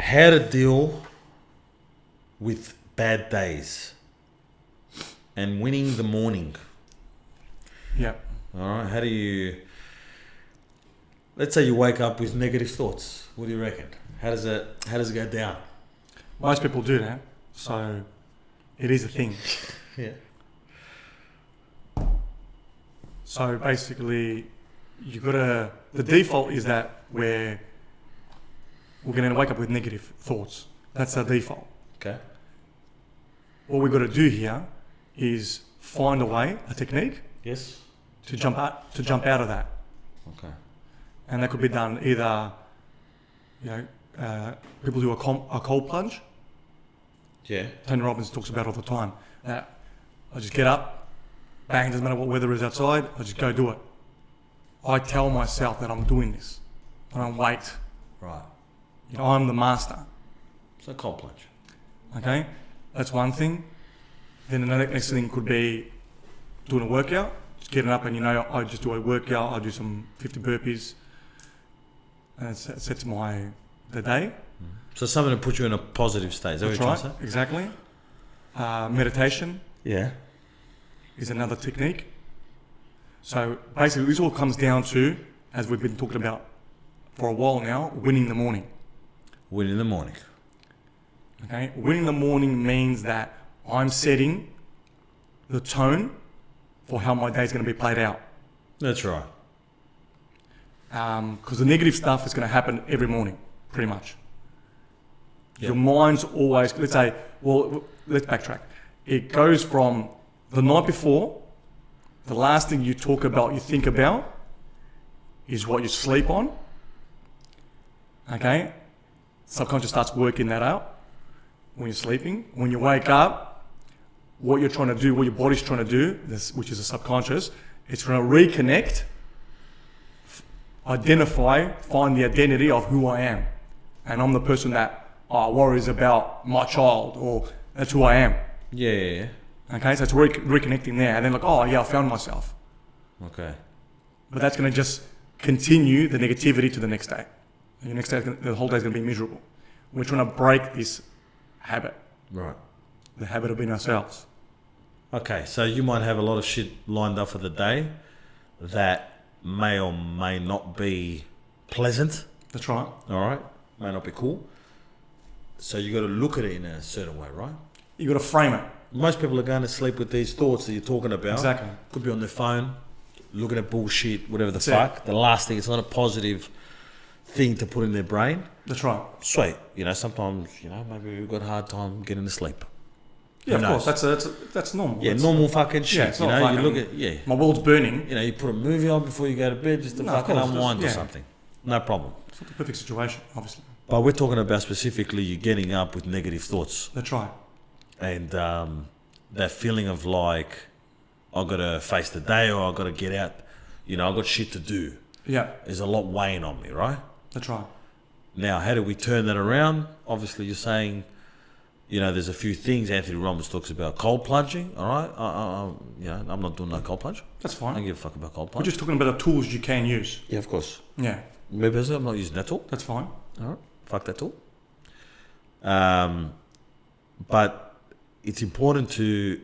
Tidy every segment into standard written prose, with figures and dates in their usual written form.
how to deal with bad days and winning the morning. Yeah. All right. How do you? Let's say you wake up with negative thoughts. What do you reckon? How does it go down? Most people do that, so it is a thing. Yeah. So basically, the default is that we're going to wake up with negative thoughts. That's our default. Okay. What we've got to do here is find a way, a technique, Yes. to jump out of that. Okay. And that could be done either, people do a cold plunge. Yeah. Tony Robbins talks about all the time. I just get up, bang, doesn't matter what weather is outside, I just go do it. I tell myself that I'm doing this. I don't wait. Right. I'm the master. So cold plunge. Okay? That's one thing. Then the next thing could be doing a workout. Just getting up and I just do a workout, I do some 50 burpees. And it sets the day. So something to put you in a positive state. Is that what That's you're right, trying to say? exactly. Meditation Yeah. is another technique. So basically this all comes down to, as we've been talking about for a while now, winning the morning. Win in the morning. Okay? Winning the morning means that I'm setting the tone for how my day's going to be played out. That's right. Because the negative stuff is going to happen every morning, pretty much. Your mind's always, let's backtrack. It goes from the night before, the last thing you think about is what you sleep on. Okay? Subconscious starts working that out when you're sleeping. When you wake up, what you're trying to do, what your body's trying to do, which is a subconscious, it's trying to reconnect, identify, find the identity of who I am. And I'm the person that worries about my child, or that's who I am. Yeah. Okay, so it's reconnecting there. And then I found myself. Okay. But that's going to just continue the negativity to the next day. And the next day, the whole day is going to be miserable. We're trying to break this habit. Right. The habit of being ourselves. Okay, so you might have a lot of shit lined up for the day that may or may not be pleasant. That's right. All right. May not be cool. So you got to look at it in a certain way, right? You got to frame it. Most people are going to sleep with these thoughts that you're talking about. Exactly. Could be on their phone, looking at bullshit, whatever the That's fuck. it. The last thing, it's not a positive thing to put in their brain. That's right. Sweet. Sometimes, maybe we've got a hard time getting to sleep. Yeah, Who of knows? course. That's normal. Yeah, That's normal fucking shit. Yeah, it's not fucking, you look at, my world's burning. you put a movie on before you go to bed just to No, of fucking course, unwind or yeah. something. No problem. It's not the perfect situation, obviously. But we're talking about specifically you getting up with negative thoughts That's right. and that feeling of like, I've got to face the day or I've got to get out, I've got shit to do. Yeah, There's a lot weighing on me, right? that's right. Now, how do we turn that around? Obviously, you're saying, there's a few things. Anthony Robbins talks about cold plunging, all right? I'm not doing no cold plunge. That's I fine. don't give a fuck about cold We're plunge. just talking about the tools you can use. Yeah, of course. Yeah, Me personally, I'm not using that tool. that's fine. All right, fuck that tool. But it's important to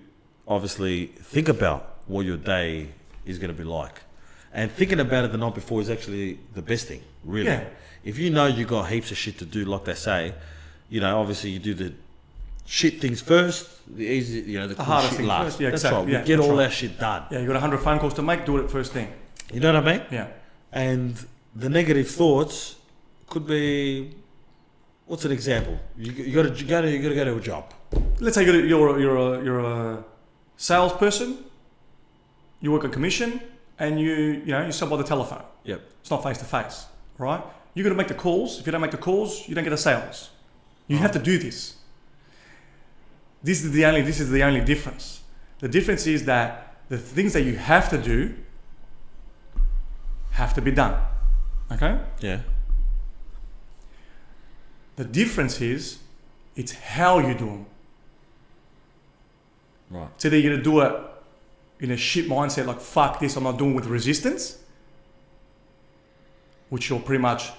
obviously think about what your day is going to be like. And thinking about it the night before is actually the best thing, really. Yeah. If you know you got heaps of shit to do, like they say, obviously you do the shit things first, the easy, the cool hardest shit thing last. first. Yeah, that's exactly. right. We Yeah, get that's all right. that shit done. Yeah, you got 100 phone calls to make, do it first thing. You know what I mean? Yeah. And the negative thoughts could be, what's an example? You got to go to a job. Let's say you're a salesperson, you work on commission, and you sell by the telephone. Yep. It's not face to face, right? You got to make the calls. If you don't make the calls, you don't get the sales. You have to do this. This is the only difference. The difference is that the things that you have to do have to be done. Okay? Yeah. The difference is it's how you do them. Right. So either you're going to do it in a shit mindset like, fuck this, I'm not doing with resistance, which you're pretty much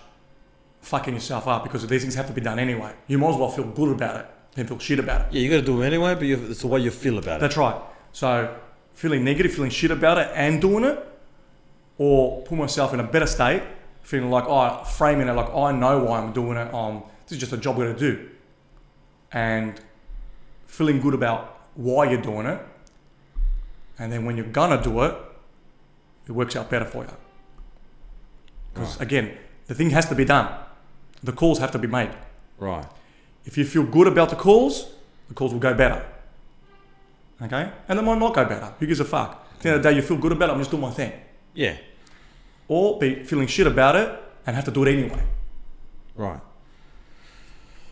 fucking yourself up because these things have to be done anyway. You might as well feel good about it than feel shit about it. Yeah, you got to do it anyway, but it's the way you feel about it. That's right. So feeling negative, feeling shit about it and doing it, or put myself in a better state, feeling like, framing it like I know why I'm doing it. This is just a job we're going to do. And feeling good about why you're doing it. And then when you're going to do it, it works out better for you. Because again, the thing has to be done. The calls have to be made. Right. If you feel good about the calls will go better. Okay? And they might not go better. Who gives a fuck? At the end of the day, you feel good about it, I'm just doing my thing. Yeah. Or be feeling shit about it and have to do it anyway. Right.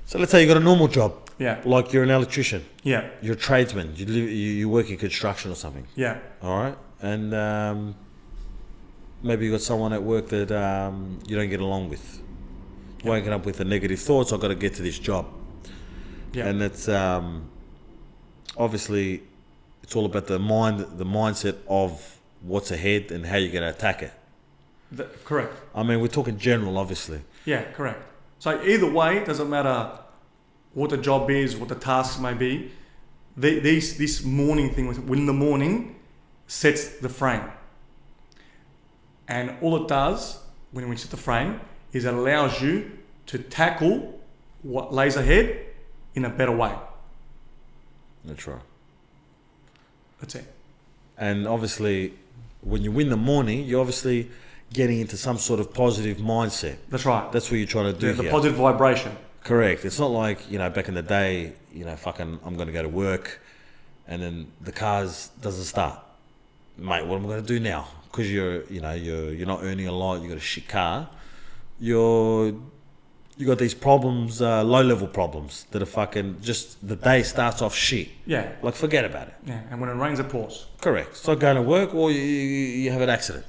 So let's say you got a normal job. Yeah. Like you're an electrician. Yeah. You're a tradesman. You work in construction or something. Yeah. All right. And maybe you got someone at work that you don't get along with. Waking up with the negative thoughts, I've got to get to this job. Yeah. And it's obviously it's all about the mindset of what's ahead and how you're going to attack it. Correct. I mean, we're talking general, obviously. Yeah, correct. So either way, it doesn't matter what the job is, what the tasks may be. This morning thing, in the morning, sets the frame. And all it does, when we set the frame, is it allows you to tackle what lays ahead in a better way. That's right. That's it. And obviously, when you win the morning, you're obviously getting into some sort of positive mindset. That's right. That's what you're trying to do The here. positive vibration. Correct. It's not like, back in the day, I'm going to go to work and then the cars doesn't start. Mate, what am I going to do now? Because you're not earning a lot, you got a shit car. You got these problems, low-level problems that are fucking just the day starts off shit. Yeah. Like, forget about it. Yeah. And when it rains, it pours. Correct. It's not going to work or you have an accident.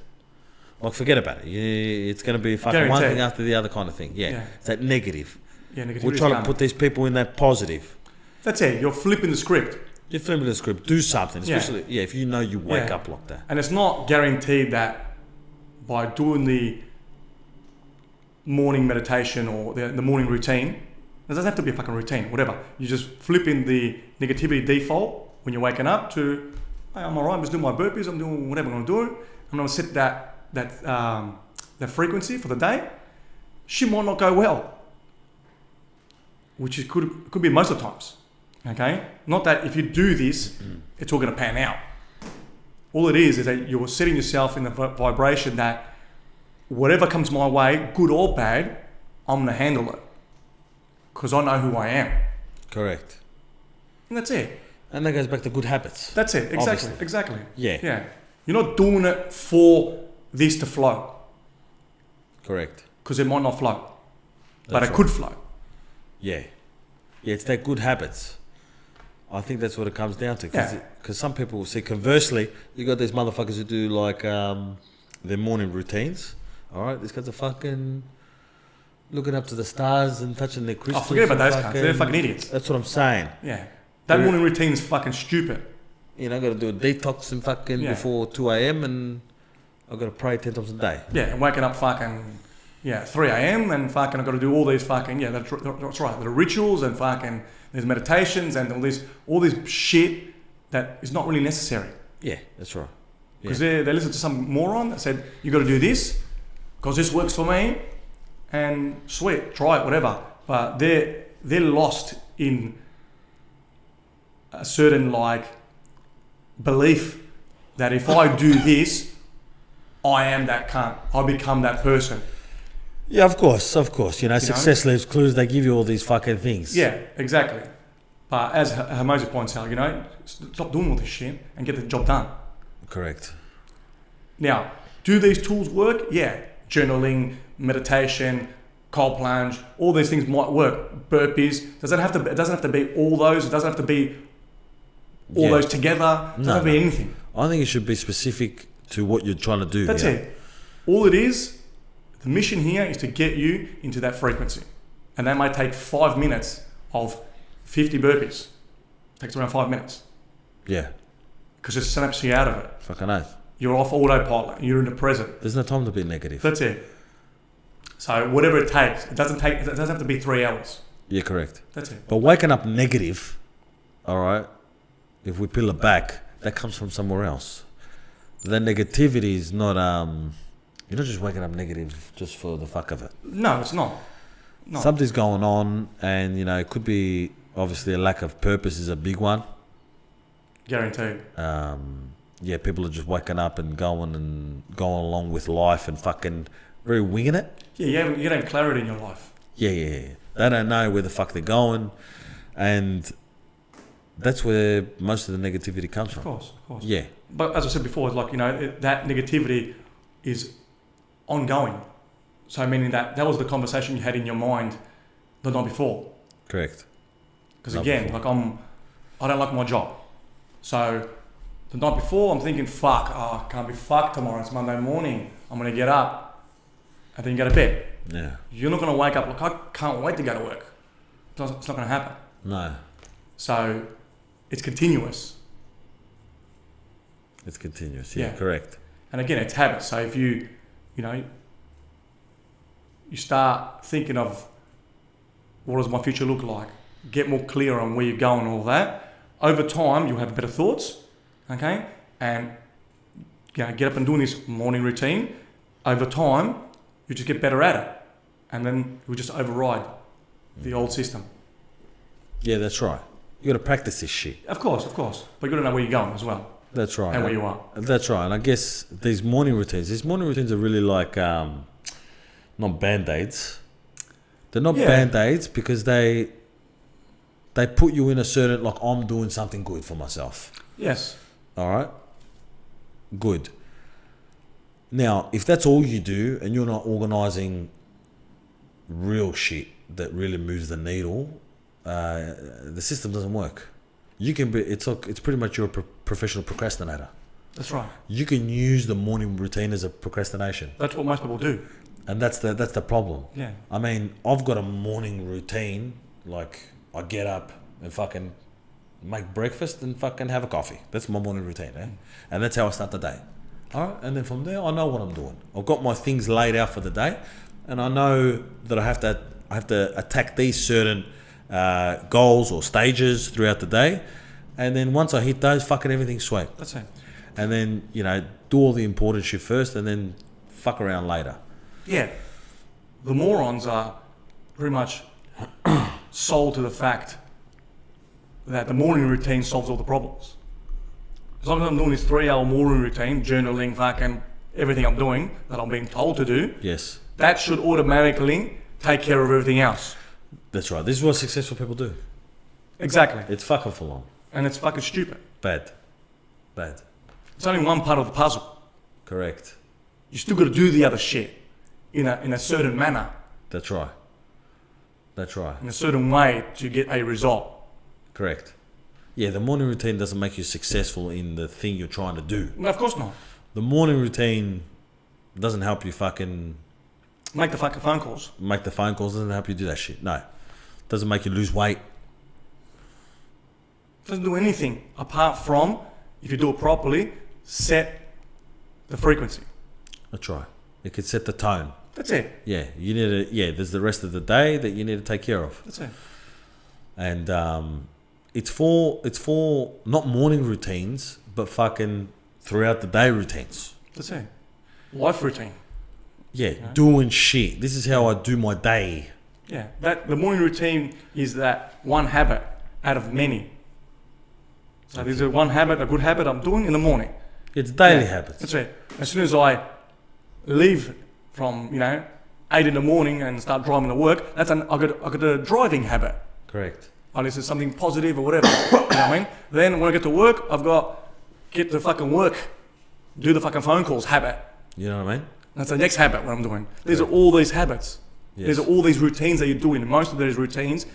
Like, forget about it. It's going to be fucking one thing after the other kind of thing. Yeah. It's that negative. Yeah, negativity. We're trying to put these people in that positive. That's it. You're flipping the script. You're flipping the script. Do something. Especially, if you know you wake up like that. And it's not guaranteed that by doing the morning meditation or the morning routine, it doesn't have to be a fucking routine, whatever. You just flip in the negativity default when you're waking up to, hey, I'm alright, I'm just doing my burpees, I'm doing whatever I'm going to do. I'm going to set that frequency for the day. Shit might not go well, which it could be most of the times. Okay? Not that if you do this, it's all going to pan out. All it is that you're setting yourself in the vibration that whatever comes my way, good or bad, I'm going to handle it. Because I know who I am. Correct. And that's it. And that goes back to good habits. That's it. Exactly. Obviously. Exactly. Yeah. Yeah. You're not doing it for this to flow. Correct. Because it might not flow. But That's it could flow. Yeah. Yeah, it's that good habits. I think that's what it comes down to. Because some people will see, conversely, you got these motherfuckers who do like their morning routines. All right, these guys are fucking looking up to the stars and touching their crystals. Forget about those guys. They're fucking idiots. That's what I'm saying. Yeah. That morning routine is fucking stupid. Got to do a detox and fucking before 2 a.m. and I've got to pray 10 times a day. Yeah, and waking up fucking 3 a.m. and fucking I've got to do all these fucking that's right. The rituals and fucking there's meditations and all this shit that is not really necessary. Yeah, that's right. Because they listened to some moron that said you got to do this because this works for me, and sweet, try it, whatever. But they're lost in a certain belief that if I do this, I am that cunt. I become that person. Yeah, of course. Success leaves clues. They give you all these fucking things. Yeah, exactly. But as Hermosa points out, stop doing all this shit and get the job done. Correct. Now, do these tools work? Yeah. Journaling, meditation, cold plunge, all these things might work. Burpees. It doesn't have to be all those. It doesn't have to be all those together. It doesn't have to be anything. I think it should be specific to what you're trying to do. That's it. All it is, the mission here is to get you into that frequency. And that might take 5 minutes of 50 burpees. It takes around 5 minutes. Yeah. Because it snaps you out of it. Fucking oath. You're off autopilot. You're in the present. There's no time to be negative. That's it. So whatever it takes, it doesn't have to be 3 hours. Yeah, correct. That's it. But waking up negative, all right, if we peel it back, that comes from somewhere else. The negativity is not, you're not just waking up negative just for the fuck of it. No, it's not. No. Something's going on, and, you know, it could be, obviously, a lack of purpose is a big one. Guaranteed. Yeah, people are just waking up and going along with life and fucking very winging it. Yeah, you don't have clarity in your life. Yeah. They don't know where the fuck they're going, and that's where most of the negativity comes from. Of course. Yeah. But as I said before, it's like, you know, that negativity is ongoing. So meaning that was the conversation you had in your mind the night before. Correct. Because again, like I don't like my job. So the night before I'm thinking, fuck, can't be fucked tomorrow. It's Monday morning. I'm going to get up and then you go to bed. Yeah. You're not going to wake up like, I can't wait to go to work. It's not going to happen. No. So it's continuous. It's continuous. Yeah. Correct. And again, it's habits. So if you start thinking of what does my future look like, get more clear on where you're going and all that, over time you'll have better thoughts, okay? And get up and doing this morning routine. Over time, you just get better at it. And then you'll just override the old system. Yeah, that's right. You got to practice this shit. Of course. But you got to know where you're going as well. That's right. And where you are. That's right. And I guess these morning routines are really like, not band-aids. They're not band-aids because they put you in a certain, like, I'm doing something good for myself. Yes. All right? Good. Now, if that's all you do and you're not organising real shit that really moves the needle, the system doesn't work. You can be, it's pretty much you're a professional procrastinator. That's right. You can use the morning routine as a procrastination. That's what most people do. And that's the problem. Yeah. I mean, I've got a morning routine. Like, I get up and fucking make breakfast and fucking have a coffee. That's my morning routine, eh? And that's how I start the day. All right, and then from there, I know what I'm doing. I've got my things laid out for the day, and I know that I have to attack these certain goals or stages throughout the day, and then once I hit those, fucking everything's sweet. That's it. And then, you know, do all the important shit first, and then fuck around later. Yeah. The morons are pretty much sold to the fact that the morning routine solves all the problems. As long as I'm doing this 3-hour morning routine, journaling, fucking everything I'm doing that I'm being told to do, yes, that should automatically take care of everything else. That's right. This is what successful people do. Exactly. It's fucking full on. And it's fucking stupid. Bad. It's only one part of the puzzle. Correct. You still got to do the other shit in a certain manner. That's right. In a certain way to get a result. Correct. Yeah, the morning routine doesn't make you successful in the thing you're trying to do. No, of course not. The morning routine doesn't help you fucking... Make the fucking phone calls. Make the phone calls, doesn't help you do that shit. No. Doesn't make you lose weight. Doesn't do anything apart from, if you do it properly, set the frequency. That's right. It could set the tone. That's it. Yeah, you need to... Yeah, there's the rest of the day that you need to take care of. That's it. And it's for not morning routines, but fucking throughout the day routines. That's it. Life routine. Yeah, doing shit. This is how I do my day. Yeah, the morning routine is that one habit out of many. So there's a one habit, a good habit I'm doing in the morning. It's daily habits. That's it. As soon as I leave from 8 in the morning and start driving to work, I got a driving habit. Correct. Unless it's something positive or whatever. You know what I mean? Then when I get to work, I've got get to fucking work, do the fucking phone calls habit. You know what I mean? That's the next habit what I'm doing. These are all these habits. Yes. These are all these routines that you're doing. Most of those routines,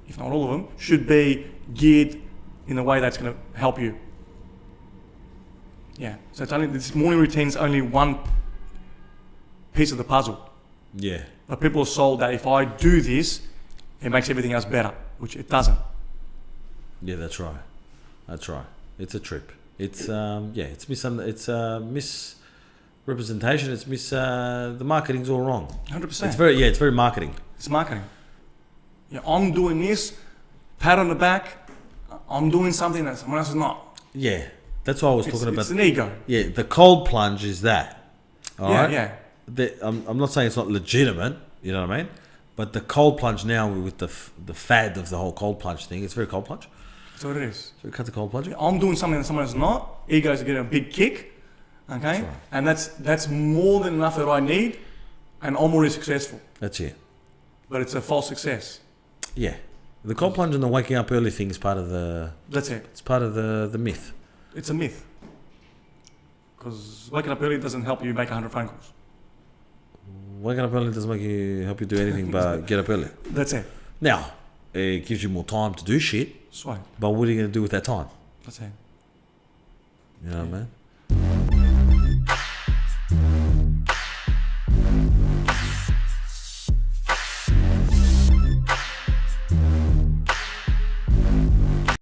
if not all of them, should be geared in a way that's going to help you. Yeah. So it's only this morning routine's only one piece of the puzzle. Yeah. But people are sold that if I do this, it makes everything else better, which it doesn't. Yeah, that's right. That's right. It's a trip. It's it's Representation, it's the marketing's all wrong. 100%. It's very marketing. It's marketing. Yeah, I'm doing this, pat on the back, I'm doing something that someone else is not. Yeah, that's what I was talking about. It's an ego. Yeah, the cold plunge is that. All right? Yeah. I'm not saying it's not legitimate, you know what I mean? But the cold plunge now with the fad of the whole cold plunge thing, it's very cold plunge. That's what it is. So we cut the cold plunge. I'm doing something that someone else is not. Egos are getting a big kick. Okay? Right. And that's more than enough that I need, and I'm already successful. That's it. But it's a false success. Yeah. The cold plunge and the waking up early thing is part of the... That's it. It's part of the myth. It's a myth. Because waking up early doesn't help you make 100 phone calls. Waking up early doesn't help you do anything but get up early. That's it. Now, it gives you more time to do shit. Sweet. But what are you going to do with that time? That's it. You know what I mean?